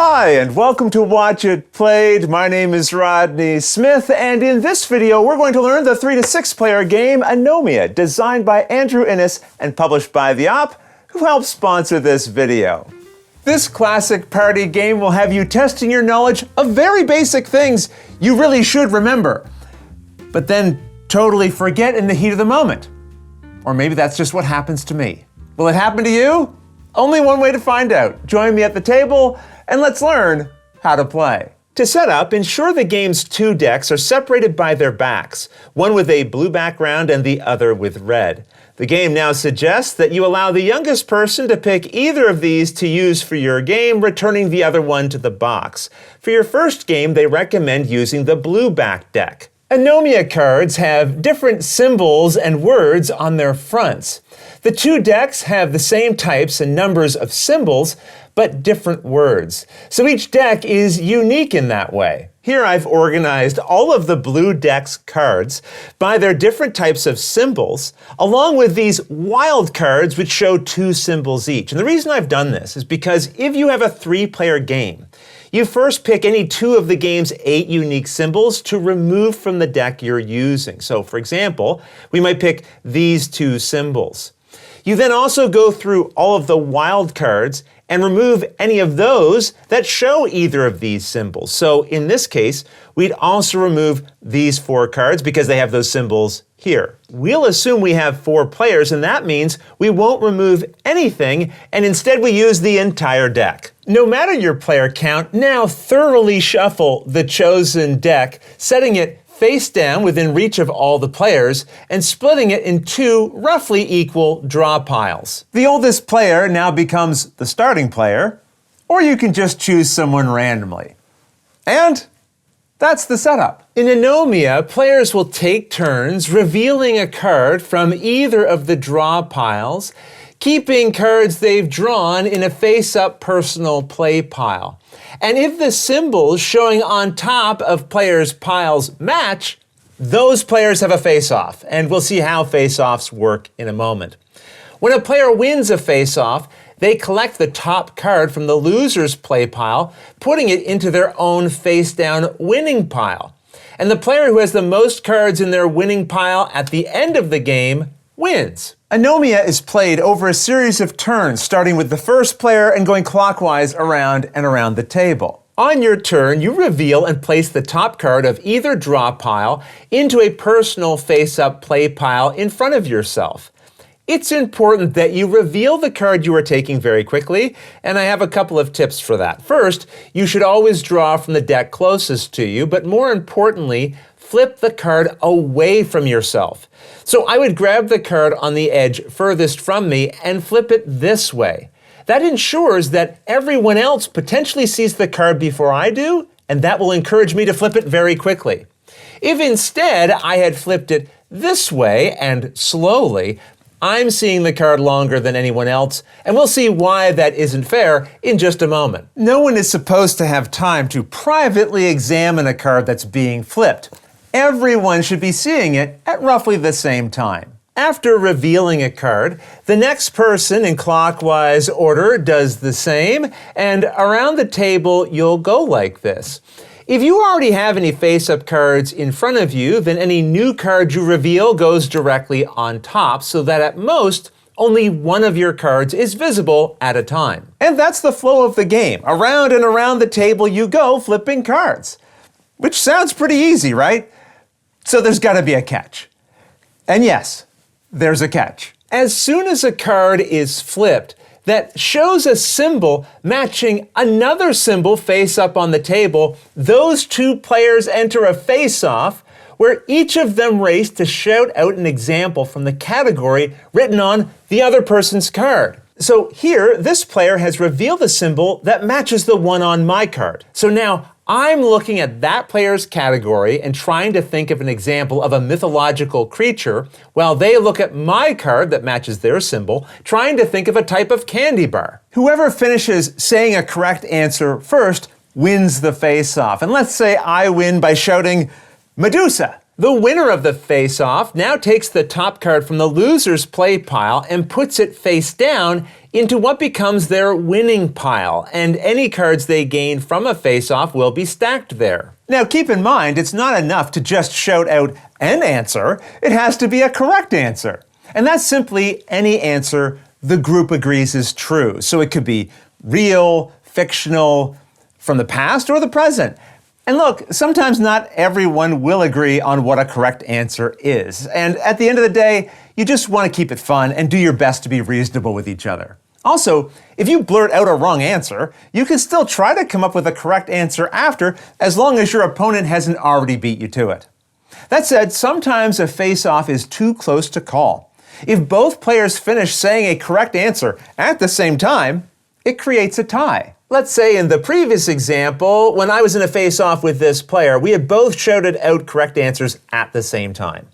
Hi, and welcome to Watch It Played. My name is Rodney Smith, and in this video, we're going to learn the 3 to 6 player game Anomia, designed by Andrew Innes and published by The Op, who helped sponsor this video. This classic party game will have you testing your knowledge of very basic things you really should remember, but then totally forget in the heat of the moment. Or maybe that's just what happens to me. Will it happen to you? Only one way to find out. Join me at the table and let's learn how to play. To set up, ensure the game's 2 decks are separated by their backs, one with a blue background and the other with red. The game now suggests that you allow the youngest person to pick either of these to use for your game, returning the other one to the box. For your first game, they recommend using the blue back deck. Anomia cards have different symbols and words on their fronts. The 2 decks have the same types and numbers of symbols, but different words. So each deck is unique in that way. Here I've organized all of the blue deck's cards by their different types of symbols, along with these wild cards which show 2 symbols each. And the reason I've done this is because if you have a 3-player game, you first pick any 2 of the game's 8 unique symbols to remove from the deck you're using. So for example, we might pick these 2 symbols. You then also go through all of the wild cards and remove any of those that show either of these symbols. So in this case, we'd also remove these 4 cards because they have those symbols here. We'll assume we have 4 players, and that means we won't remove anything, and instead we use the entire deck. No matter your player count, now thoroughly shuffle the chosen deck, setting it face down within reach of all the players, and splitting it in 2 roughly equal draw piles. The oldest player now becomes the starting player, or you can just choose someone randomly. And that's the setup. In Anomia, players will take turns revealing a card from either of the draw piles, keeping cards they've drawn in a face-up personal play pile. And if the symbols showing on top of players' piles match, those players have a face-off, and we'll see how face-offs work in a moment. When a player wins a face-off, they collect the top card from the loser's play pile, putting it into their own face-down winning pile. And the player who has the most cards in their winning pile at the end of the game wins. Anomia is played over a series of turns, starting with the first player and going clockwise around and around the table. On your turn, you reveal and place the top card of either draw pile into a personal face-up play pile in front of yourself. It's important that you reveal the card you are taking very quickly, and I have a couple of tips for that. First, you should always draw from the deck closest to you, but more importantly, flip the card away from yourself. So I would grab the card on the edge furthest from me and flip it this way. That ensures that everyone else potentially sees the card before I do, and that will encourage me to flip it very quickly. If instead I had flipped it this way and slowly, I'm seeing the card longer than anyone else, and we'll see why that isn't fair in just a moment. No one is supposed to have time to privately examine a card that's being flipped. Everyone should be seeing it at roughly the same time. After revealing a card, the next person in clockwise order does the same, and around the table you'll go like this. If you already have any face-up cards in front of you, then any new card you reveal goes directly on top, so that at most, only one of your cards is visible at a time. And that's the flow of the game. Around and around the table you go, flipping cards. Which sounds pretty easy, right? So there's got to be a catch. And yes, there's a catch. As soon as a card is flipped that shows a symbol matching another symbol face up on the table, those 2 players enter a face-off where each of them race to shout out an example from the category written on the other person's card. So here, this player has revealed a symbol that matches the one on my card. So now I'm looking at that player's category and trying to think of an example of a mythological creature, while they look at my card that matches their symbol, trying to think of a type of candy bar. Whoever finishes saying a correct answer first wins the face-off. And let's say I win by shouting, Medusa. The winner of the face-off now takes the top card from the loser's play pile and puts it face down into what becomes their winning pile, and any cards they gain from a face-off will be stacked there. Now keep in mind, it's not enough to just shout out an answer, it has to be a correct answer. And that's simply any answer the group agrees is true. So it could be real, fictional, from the past or the present. And look, sometimes not everyone will agree on what a correct answer is. And at the end of the day, you just want to keep it fun and do your best to be reasonable with each other. Also, if you blurt out a wrong answer, you can still try to come up with a correct answer after, as long as your opponent hasn't already beat you to it. That said, sometimes a face-off is too close to call. If both players finish saying a correct answer at the same time, it creates a tie. Let's say in the previous example, when I was in a face-off with this player, we had both shouted out correct answers at the same time.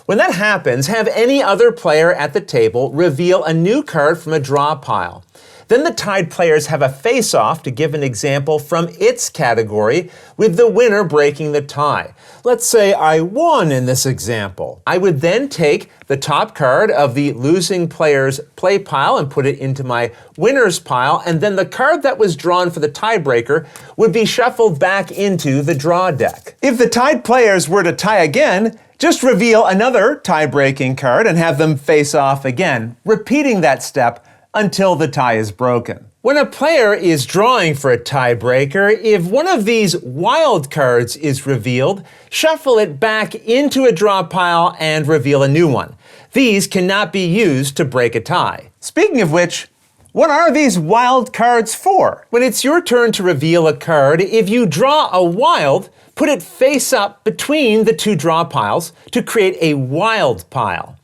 When that happens, have any other player at the table reveal a new card from a draw pile. Then the tied players have a face-off to give an example from its category, with the winner breaking the tie. Let's say I won in this example. I would then take the top card of the losing player's play pile and put it into my winner's pile, and then the card that was drawn for the tiebreaker would be shuffled back into the draw deck. If the tied players were to tie again, just reveal another tie-breaking card and have them face off again, repeating that step until the tie is broken. When a player is drawing for a tiebreaker, if one of these wild cards is revealed, shuffle it back into a draw pile and reveal a new one. These cannot be used to break a tie. Speaking of which, what are these wild cards for? When it's your turn to reveal a card, if you draw a wild, put it face up between the two draw piles to create a wild pile.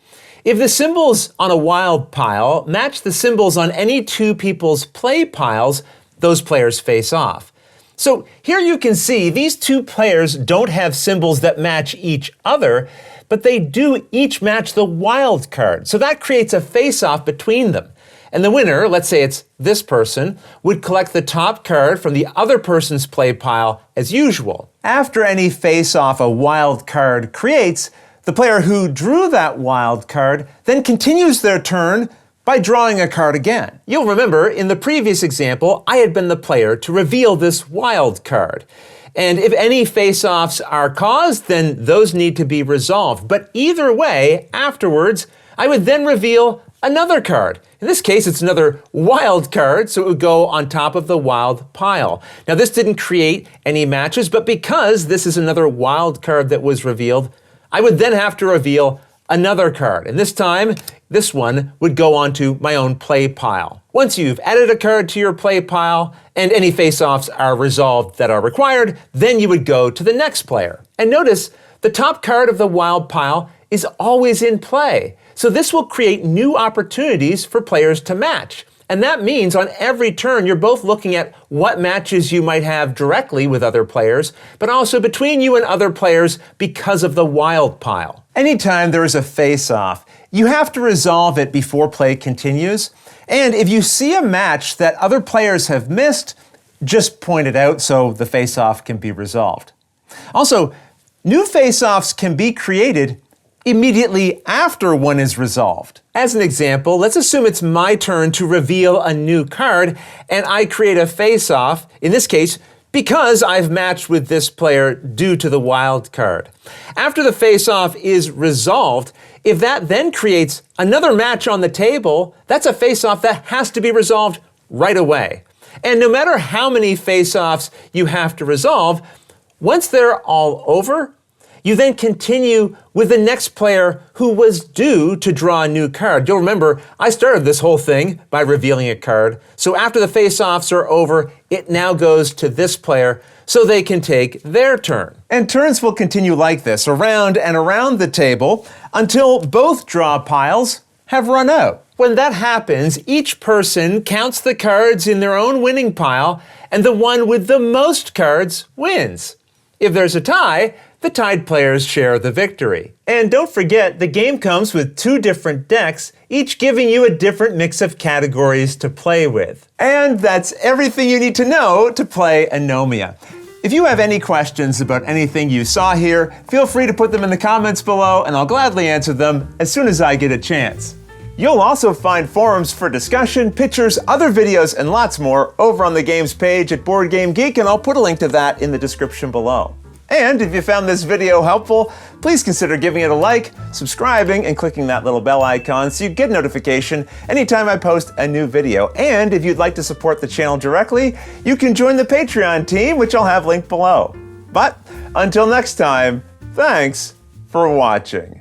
If the symbols on a wild pile match the symbols on any two people's play piles, those players face off. So here you can see these two players don't have symbols that match each other, but they do each match the wild card. So that creates a face-off between them. And the winner, let's say it's this person, would collect the top card from the other person's play pile as usual. After any face-off a wild card creates, the player who drew that wild card then continues their turn by drawing a card again. You'll remember in the previous example, I had been the player to reveal this wild card. And if any face-offs are caused, then those need to be resolved. But either way, afterwards, I would then reveal another card. In this case, it's another wild card, so it would go on top of the wild pile. Now, this didn't create any matches, but because this is another wild card that was revealed, I would then have to reveal another card. And this time, this one would go onto my own play pile. Once you've added a card to your play pile and any face-offs are resolved that are required, then you would go to the next player. And notice the top card of the wild pile is always in play. So this will create new opportunities for players to match. And that means on every turn, you're both looking at what matches you might have directly with other players, but also between you and other players because of the wild pile. Anytime there is a face-off, you have to resolve it before play continues. And if you see a match that other players have missed, just point it out so the face-off can be resolved. Also, new face-offs can be created immediately after one is resolved. As an example, let's assume it's my turn to reveal a new card, and I create a face-off, in this case, because I've matched with this player due to the wild card. After the face-off is resolved, if that then creates another match on the table, that's a face-off that has to be resolved right away. And no matter how many face-offs you have to resolve, once they're all over, you then continue with the next player who was due to draw a new card. You'll remember, I started this whole thing by revealing a card. So after the face-offs are over, it now goes to this player so they can take their turn. And turns will continue like this, around and around the table, until both draw piles have run out. When that happens, each person counts the cards in their own winning pile, and the one with the most cards wins. If there's a tie, the tied players share the victory. And don't forget, the game comes with 2 different decks, each giving you a different mix of categories to play with. And that's everything you need to know to play Anomia. If you have any questions about anything you saw here, feel free to put them in the comments below and I'll gladly answer them as soon as I get a chance. You'll also find forums for discussion, pictures, other videos, and lots more over on the games page at Board Game Geek, and I'll put a link to that in the description below. And if you found this video helpful, please consider giving it a like, subscribing, and clicking that little bell icon so you get notification anytime I post a new video. And if you'd like to support the channel directly, you can join the Patreon team, which I'll have linked below. But until next time, thanks for watching.